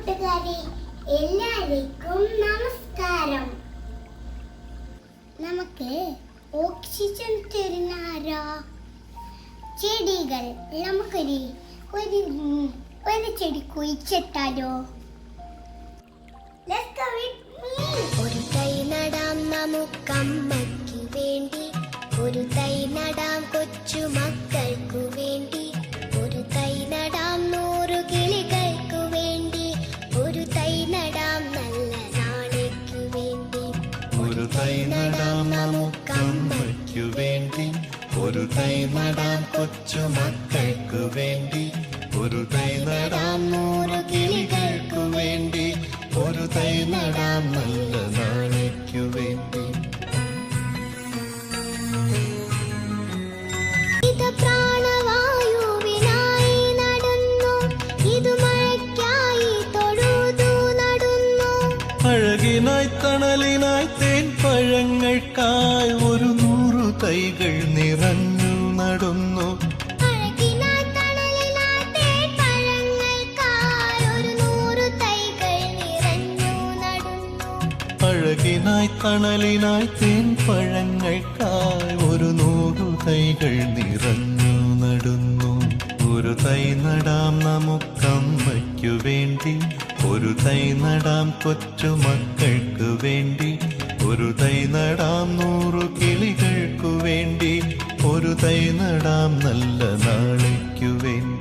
കൂട്ടുകാരെ, എല്ലാവർക്കും നമസ്കാരം. നമുക്ക് ഓക്സിജൻ തരുന്ന ആരാ? ചെടികൾ. നമുക്കൊരു ചെടി കുഴിച്ചിട്ടാലോ? ഒരു തൈ നടാം നമുക്കമ്മയ്ക്ക് വേണ്ടി, ഒരു തൈ നടാം കൊച്ചു മക്കൾക്കു വേണ്ടി, ഒരു തൈ നടാം 100 കിളികൾക്കു വേണ്ടി, ഒരു തൈ നടാം നല്ല നാളേക്കു വേണ്ടി. ഒരു തൈ നടാം നമുക്കമ്മയ്ക്കു വേണ്ടി, ഒരു തൈ നടാം കൊച്ചു മക്കൾക്കു വേണ്ടി, ഒരു തൈ നടാം 100 കിളികൾക്കു വേണ്ടി, ഒരു തൈ നടാം നല്ല നാളേക്കു വേണ്ടി. ഇത് പ്രാണവായുവിനായി നടുന്നു, ഇത് മഴയ്ക്കായി തൊഴുതു നടുന്നു. അഴകിനായി തണലിനായി തേൻ പഴങ്ങൾക്കായി 100 തൈകൾ നിറഞ്ഞു നടുന്നു. അഴകിനായി തണലിനായി തേൻ പഴങ്ങൾക്കായി 100 തൈകൾ നിറഞ്ഞു നടുന്നു. അഴകിനായി തണലിനായി തേൻ പഴങ്ങൾക്കായി 100 തൈകൾ നിറഞ്ഞു നടുന്നു. ഒരു തൈ നടാം നമുക്കമ്മയ്ക്കു വേണ്ടി, ഒരു തൈ നടാം കൊച്ചു മക്കൾക്കു വേണ്ടി, ഒരു തൈ നടാം 100 കിളികൾക്കു വേണ്ടി, ഒരു തൈ നടാം നല്ല നാളേക്കു വേണ്ടി.